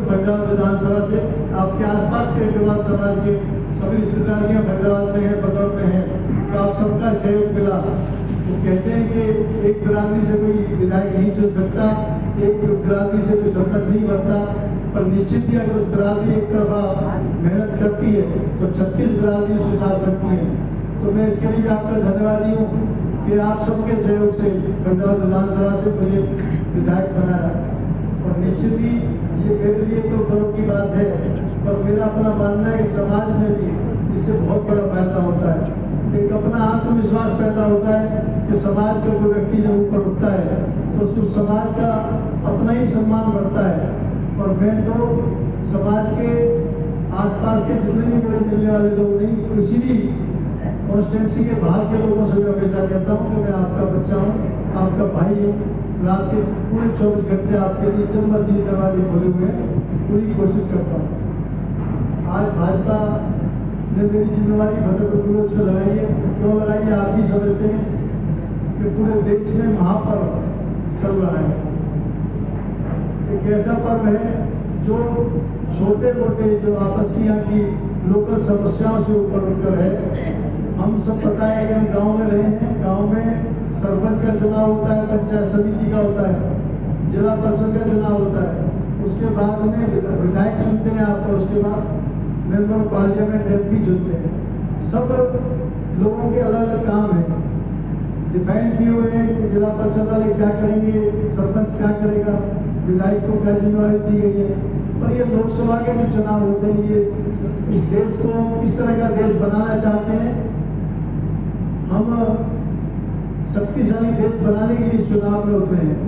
फरीदाबाद विधानसभा से। आपके आसपास के अग्रवाल समाज के सभी रिश्तेदारियाँ फरीदाबाद में है, बदौर में है, तो आप सबका सहयोग मिला। वो कहते हैं कि एक बिरादरी से कोई विधायक नहीं चल सकता, एक बिरादरी से कोई सरपंच नहीं बनता, पर निश्चित ही अगर उस बिरादरी एक तरफा मेहनत करती है तो 36 बिरादरी उसके साथ रखती है। तो मैं इसके लिए आपका धन्यवादी हूँ कि आप सबके सहयोग से फरीदाबाद विधानसभा से मुझे विधायक बनाया। और निश्चित ही ये मेरे लिए तो गर्व की बात है, पर मेरा अपना मानना है कि समाज में भी इससे बहुत बड़ा फायदा होता है। एक अपना आत्मविश्वास पैदा होता है कि समाज का कोई व्यक्ति जब ऊपर उठता है तो उसको समाज का अपना ही सम्मान बढ़ता है। और मैं तो समाज के आसपास के जितने भी मेरे मिलने वाले लोग नहीं, किसी भी कॉन्स्टिट्यूंसी के बाहर के लोगों से मैं हमेशा कहता हूँ कि मैं आपका बच्चा हूँ, आपका भाई हूँ। रात के पूरे 24 घंटे आपके लिए जब मर्जी दरवाजे खोले हुए हैं, पूरी कोशिश करता हूँ। आज भाजपा ने मेरी जिम्मेवारी भद्रपुर से लगाई है। क्यों लगाई है आप भी समझते हैं कि पूरे देश में महापर्व चल रहा है। एक ऐसा पर्व है जो छोटे मोटे जो आपस की यहाँ की लोकल समस्याओं से ऊपर उठकर है। हम सब पता है कि हम गांव में रहे हैं, गांव में सरपंच का चुनाव होता है, पंचायत समिति का होता है, जिला परिषद का चुनाव होता है, उसके बाद में विधायक चुनते हैं आपको, उसके बाद मेंबर पार्लियामेंट एमपी चुनते हैं। सब लोगों के अलग अलग काम है, डिफाइन किए हुए हैं कि जिला परिषद वाले क्या करेंगे, सरपंच क्या करेगा, विधायक को क्या जिम्मेवारी दी गई है। पर ये लोकसभा के जो चुनाव होते हैं, ये इस देश को किस तरह का देश बनाना चाहते हैं, हम शक्तिशाली देश बनाने के लिए चुनाव में उतरे हैं।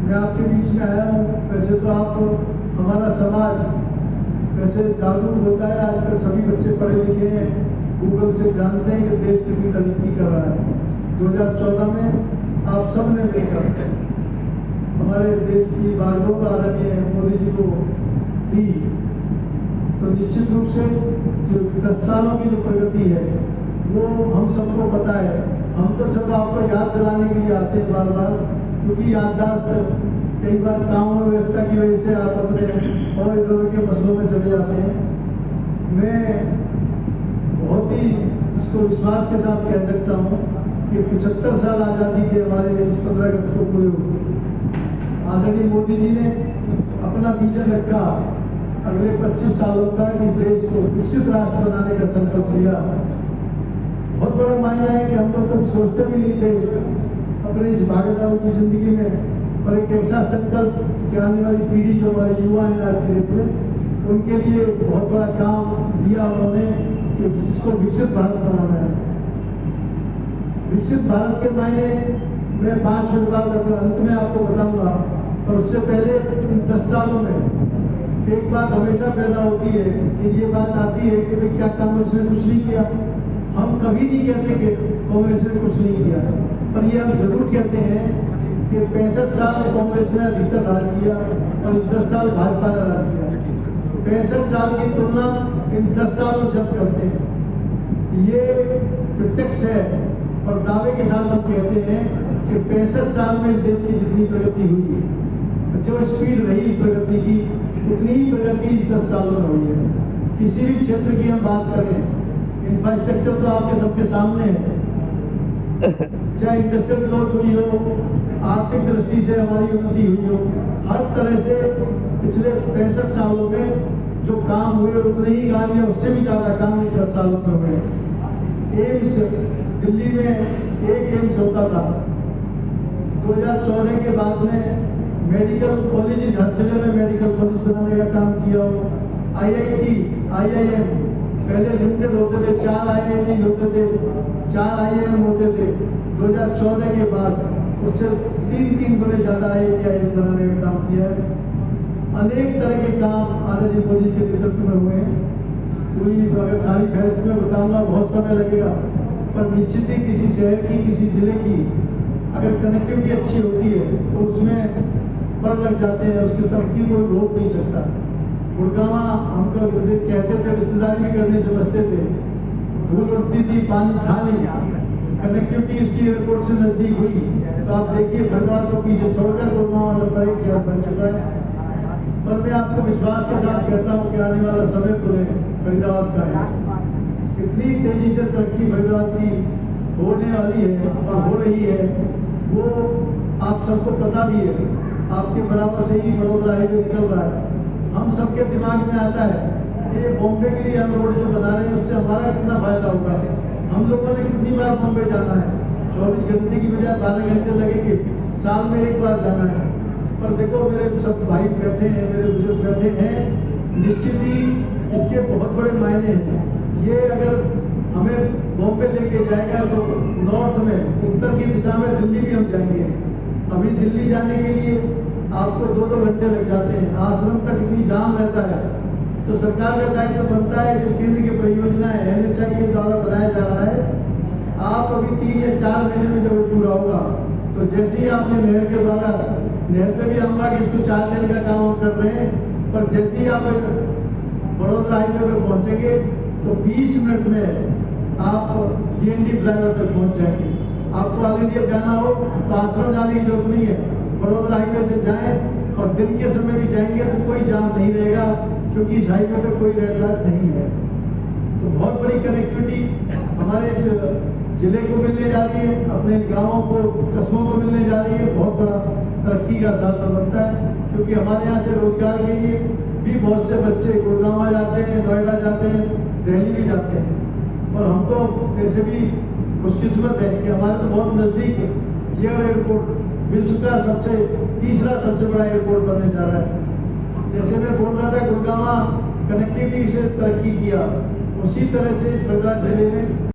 मैं आपके बीच में आया हूँ। वैसे तो आप हमारा समाज वैसे जागरूक होता है, आजकल सभी बच्चे पढ़े लिखे हैं, गूगल से जानते हैं कि देश कितनी तरक्की कर रहा है। 2014 में आप सब ने मिलकर हमारे देश की बागडोर आदरणीय मोदी जी को दी, तो निश्चित रूप से जो 10 सालों की जो प्रगति है वो हम सबको पता है। हम तो सब आपको याद दिलाने के लिए आते हैं बार बार, क्योंकि याददाश्त कई बार काम और व्यवस्था की वजह से आप अपने और इधर के मसलों में चले जाते हैं। मैं बहुत ही इसको विश्वास के साथ कह सकता हूँ कि 75 साल आज़ादी के हमारे इस 15 अगस्त को पूरे हुए। आदरणीय मोदी जी ने अपना विजन रखा अगले 25 सालों का कि देश को विकसित राष्ट्र बनाने का संकल्प लिया। बहुत बड़ा मायना है कि हम लोग तो सोचते भी नहीं थे अपने इस भागीदारों की जिंदगी में, पर एक ऐसा संकल्प कि आने वाली पीढ़ी जो हमारे युवा हैं आज के डेट में, उनके लिए बहुत बड़ा काम दिया उन्होंने कि जिसको विकसित भारत बनाना है। विकसित भारत के मायने मैं 5 मिनट बाद अंत में आपको बताऊंगा, और उससे पहले इन 10 सालों में एक बात हमेशा पैदा होती है कि ये बात आती है कि भाई क्या कांग्रेस ने कुछ नहीं किया। हम कभी नहीं कहते कि कांग्रेस ने कुछ नहीं किया, पर ये हम जरूर कहते हैं कि 65 साल कांग्रेस ने अधिकतर राज किया और 10 साल भाजपा ने राज किया। 65 साल की तुलना इन 10 सालों से हम करते हैं। ये प्रत्यक्ष है और दावे के साथ हम कहते हैं कि 65 साल में देश की जितनी प्रगति हुई, जो स्पीड रही प्रगति की, उतनी ही प्रगति 10 सालों में हुई है। किसी भी क्षेत्र की हम बात करें, इंफ्रास्ट्रक्चर तो आपके सबके सामने है, चाहे इंडस्ट्रियल ग्रोथ हुई हो, आर्थिक दृष्टि से हमारी उन्नति हुई हो, हर तरह से पिछले 65 सालों में जो काम हुए उतने ही काम या उससे भी ज्यादा काम 10 सालों में हुए। एम्स दिल्ली में एक एम्स होता था, 2014 के बाद में मेडिकल कॉलेज हर जिले में मेडिकल कॉलेज बनाने का काम किया हो। IIT, IIM पहले लिमिटेड होते थे, 4 IIT होते थे, 4 IIM होते थे। 2014 के बाद उससे 3 गुने ज्यादा IIM बनाने का काम किया है। अनेक तरह के काम आदरणीय मोदी के नेतृत्व में हुए हैं। पूरी अगर सारी फहरिस्त में बताऊंगा बहुत समय लगेगा, पर निश्चित ही किसी शहर की, किसी जिले की अगर कनेक्टिविटी अच्छी होती है तो उसमें पर लग जाते हैं, उसकी तरक्की कोई रोक नहीं सकता। गुड़गावा हमको कहते थे, रिश्तेदारी भी करने से बचते थे, धूल उड़ती थी, पानी था नहीं, कनेक्टिविटी उसकी एयरपोर्ट से नजदीक हुई, तो आप देखिए फरीदाबाद को पीछे छोड़कर गुड़गावा नंबर 1 शहर बन चुका है। पर मैं आपको विश्वास के साथ कहता हूँ कि आने वाला समय तो फरीदाबाद का है। कितनी तेजी से तरक्की फरीदाबाद की होने वाली है और हो रही है वो आप सबको पता भी है। आपके बराबर से ही बड़ौदा हाईवे निकल रहा है। हम सबके दिमाग में आता है कि ये बॉम्बे के लिए हम रोड जो बना रहे हैं उससे हमारा कितना फायदा होगा। हम लोगों ने कितनी बार बॉम्बे जाना है, 24 घंटे की बजाय 12 घंटे लगेंगे, साल में एक बार जाना है। पर देखो मेरे सब भाई बैठे हैं, मेरे बुजुर्ग बैठे हैं, निश्चित ही इसके बहुत बड़े मायने हैं। ये अगर हमें बॉम्बे लेके जाएगा तो नॉर्थ में, उत्तर की दिशा में दिल्ली भी हम जाएंगे। अभी दिल्ली जाने के लिए आपको 2-2 घंटे लग जाते हैं, आश्रम तक इतनी जाम रहता है। तो सरकार का दायित्व बनता है जो केंद्र की परियोजना है NHAI के द्वारा बनाया जा रहा है। आप अभी 3 या 4 महीने में जब पूरा होगा तो जैसे ही आपने नहर के द्वारा, नहर पे भी आऊँगा कि इसको 4 लेन का काम हम कर रहे हैं, पर जैसे ही आप बड़ौदा हाईवे पे पहुँचेंगे तो 20 मिनट में आप DND फ्लाईओवर तक पहुँच जाएंगे। आपको ऑल इंडिया जाना हो तो आश्रम जाने की जरूरत नहीं है, बड़ौदा हाईवे से जाएं और दिन के समय भी जाएंगे तो कोई जाम नहीं रहेगा, क्योंकि इस हाईवे पे कोई रेड लाइट नहीं है। तो बहुत बड़ी कनेक्टिविटी हमारे इस जिले को मिलने जा रही है, अपने गांवों को, कस्बों को मिलने जा रही है। बहुत बड़ा तरक्की का साधन बनता है, क्योंकि हमारे यहाँ से रोजगार के लिए भी बहुत से बच्चे गुड़गांव जाते हैं, नोएडा जाते हैं, दिल्ली भी जाते हैं। और हम तो वैसे भी खुशकिस्मत है कि हमारे तो बहुत नज़दीक जिया एयरपोर्ट विश्व का तीसरा सबसे बड़ा एयरपोर्ट बनने जा रहा है। जैसे मैं बोल रहा था गुड़गांव कनेक्टिविटी से तरक्की किया, उसी तरह से इस फरीदाबाद जिले में